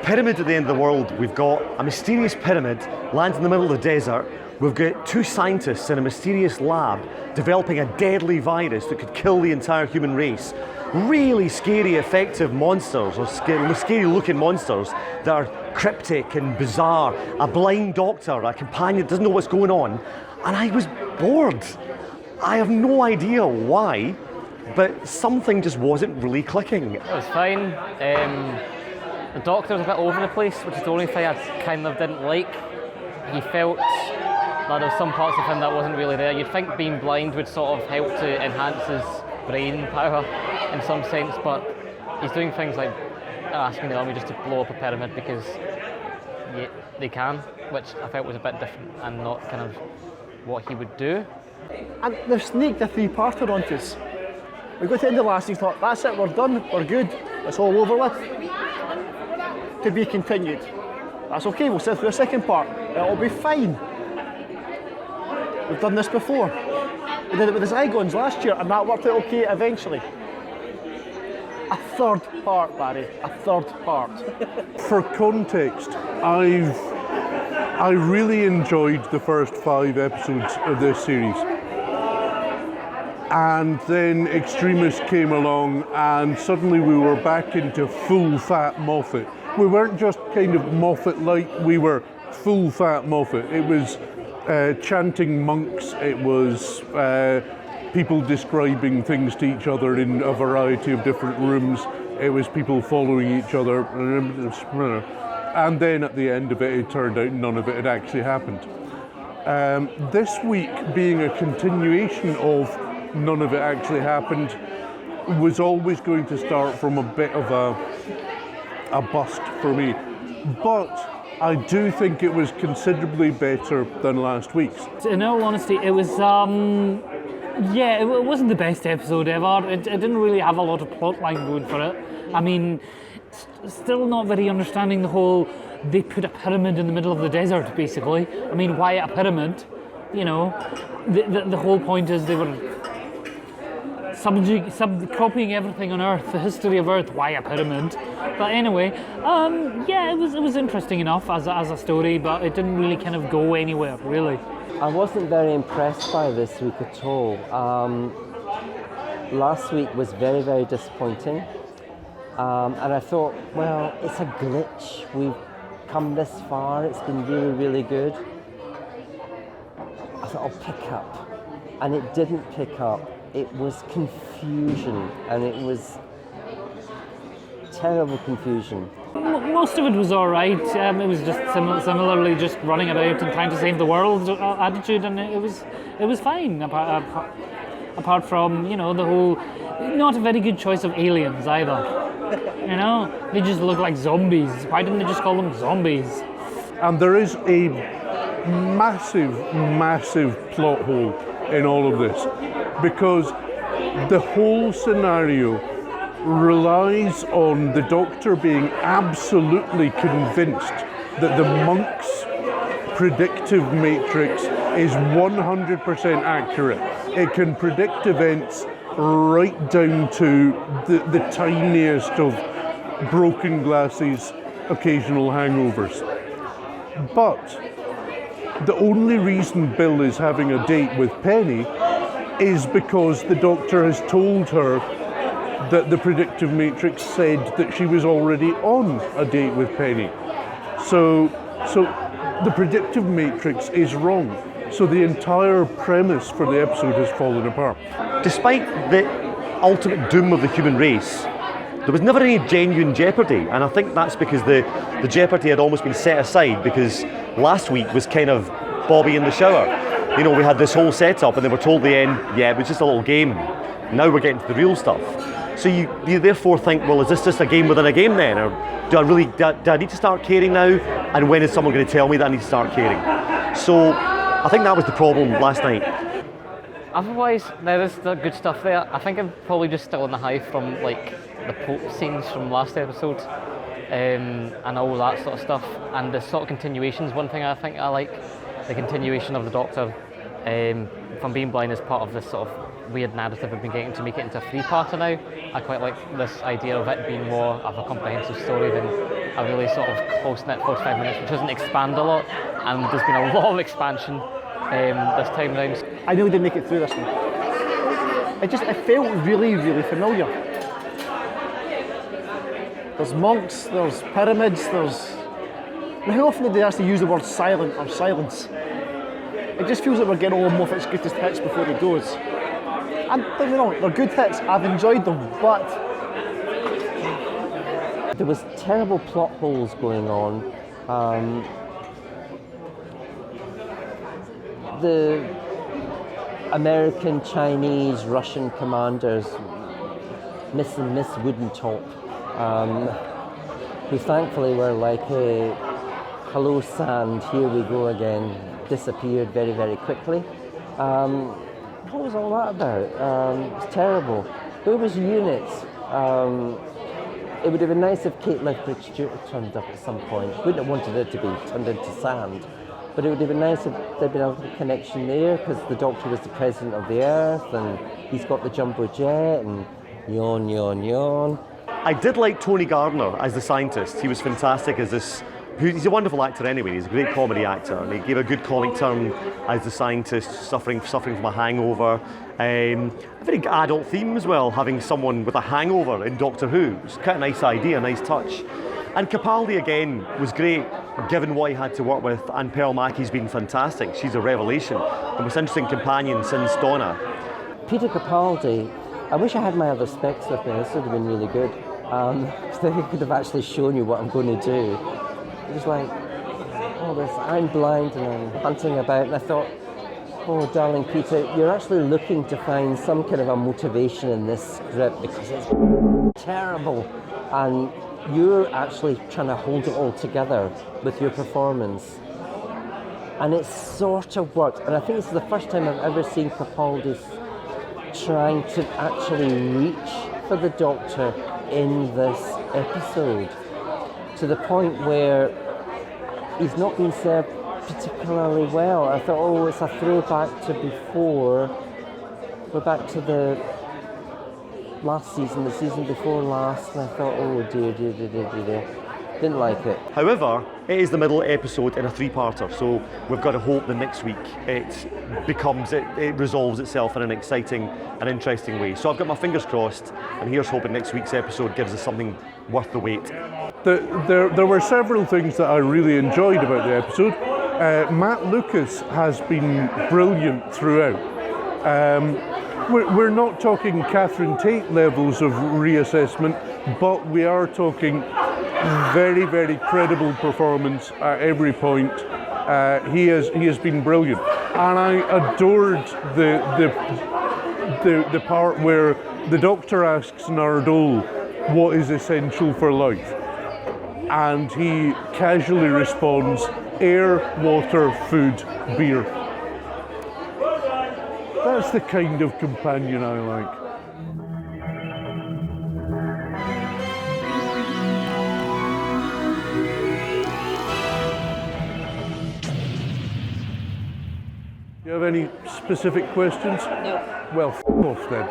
pyramid at the end of the world. We've got a mysterious pyramid lands in the middle of the desert. We've got two scientists in a mysterious lab developing a deadly virus that could kill the entire human race. Really scary, effective monsters, or scary looking monsters that are cryptic and bizarre. A blind doctor, a companion that doesn't know what's going on. And I was bored. I have no idea why, but something just wasn't really clicking. It was fine. The doctor was a bit over the place, which is the only thing I kind of didn't like. He felt that there was some parts of him that wasn't really there. You'd think being blind would sort of help to enhance his brain power in some sense, but he's doing things like asking the army just to blow up a pyramid because they can, which I felt was a bit different and not kind of what he would do. And they've sneaked a three-parter onto us. We got to the end of last week, thought, that's it, we're done, we're good, it's all over with. To be continued. That's okay, we'll sit through the second part, it'll be fine. We've done this before. We did it with the Zygons last year and that worked out okay eventually. A third part, Barry, a third part. For context, I really enjoyed the first 5 episodes of this series. And then Extremis came along and suddenly we were back into full fat Moffat. We weren't just kind of Moffat-like, we were full fat Moffat. It was chanting monks, it was people describing things to each other in a variety of different rooms, it was people following each other, and then at the end of it, it turned out none of it had actually happened. This week, being a continuation of none of it actually happened, was always going to start from a bit of a bust for me. But I do think it was considerably better than last week's. In all honesty, it was, it wasn't the best episode ever. It didn't really have a lot of plot line going for it. I mean, still not very understanding the whole, they put a pyramid in the middle of the desert, basically. I mean, why a pyramid? You know, the whole point is they were copying everything on Earth, the history of Earth, why a pyramid? But anyway, it was interesting enough as a story, but it didn't really kind of go anywhere, really. I wasn't very impressed by this week at all. Last week was very, very disappointing. And I thought, well, it's a glitch. We've come this far, it's been really, really good. I thought I'll pick up. And it didn't pick up. It was confusion, and it was terrible confusion. Most of it was all right. It was just similarly just running about and trying to save the world attitude, and it was fine. Apart from, you know, the whole, not a very good choice of aliens either. You know, they just look like zombies. Why didn't they just call them zombies? And there is a massive, massive plot hole in all of this, because the whole scenario relies on the Doctor being absolutely convinced that the monk's predictive matrix is 100% accurate. It can predict events right down to the tiniest of broken glasses, occasional hangovers. But the only reason Bill is having a date with Penny is because the Doctor has told her that the predictive matrix said that she was already on a date with Penny. So the predictive matrix is wrong. So the entire premise for the episode has fallen apart. Despite the ultimate doom of the human race, there was never any genuine jeopardy, and I think that's because the jeopardy had almost been set aside, because last week was kind of Bobby in the shower. You know, we had this whole setup and they were told at the end, yeah, it was just a little game. Now we're getting to the real stuff. So you therefore think, well, is this just a game within a game then? Or do I need to start caring now? And when is someone going to tell me that I need to start caring? So I think that was the problem last night. Otherwise, there is the good stuff there. I think I'm probably just still in the high from like the Pope scenes from last episode, and all that sort of stuff. And the sort of continuations, one thing I think I like, the continuation of the Doctor from being blind as part of this sort of weird narrative we've been getting to make it into a three-parter now. I quite like this idea of it being more of a comprehensive story than a really sort of close-knit 45 minutes, which doesn't expand a lot, and there's been a lot of expansion this time round. I nearly didn't make it through this one. It felt really, really familiar. There's monks, there's pyramids, how often did they actually use the word silent or silence? It just feels like we're getting all Moffat's greatest hits before he goes. And don't get me wrong, they're good hits, I've enjoyed them, but there was terrible plot holes going on. The American, Chinese, Russian commanders, Miss and Miss Woodentop, who thankfully were like, hey, hello sand, here we go again, disappeared very, very quickly. What was all that about? It's terrible. Where was units? It would have been nice if Kate Lethbridge Stewart turned up at some point. Wouldn't have wanted it to be turned into sand. But it would have been nice if there'd been a connection there, because the Doctor was the president of the Earth, and he's got the jumbo jet, and yawn, yawn, yawn. I did like Tony Gardner as the scientist. He was fantastic as this. He's a wonderful actor anyway. He's a great comedy actor, and he gave a good comic turn as the scientist suffering from a hangover. A very adult theme as well, having someone with a hangover in Doctor Who. It's quite a nice idea, a nice touch. And Capaldi again was great, given what he had to work with, and Pearl Mackie's been fantastic. She's a revelation, the most interesting companion since Donna. Peter Capaldi, I wish I had my other specs with me. This would have been really good. So he could have actually shown you what I'm going to do. It was like, oh, I'm blind and I'm hunting about, and I thought, oh, darling Peter, you're actually looking to find some kind of a motivation in this script because it's terrible, and you're actually trying to hold it all together with your performance. And it sort of worked, and I think this is the first time I've ever seen Capaldi trying to actually reach for the Doctor in this episode, to the point where he's not been served particularly well. I thought, oh, it's a throwback to before. We're back to the last season, the season before last, and I thought, oh dear. Didn't like it. However, it is the middle episode in a three-parter, so we've got to hope that next week it resolves itself in an exciting and interesting way. So I've got my fingers crossed, and here's hoping next week's episode gives us something worth the wait. There were several things that I really enjoyed about the episode. Matt Lucas has been brilliant throughout. We're not talking Catherine Tate levels of reassessment, but we are talking very, very credible performance at every point. He has been brilliant, and I adored the part where the Doctor asks Nardole what is essential for life, and he casually responds, air, water, food, beer. That's the kind of companion I like. Do you have any specific questions? No. Well, f*** off then.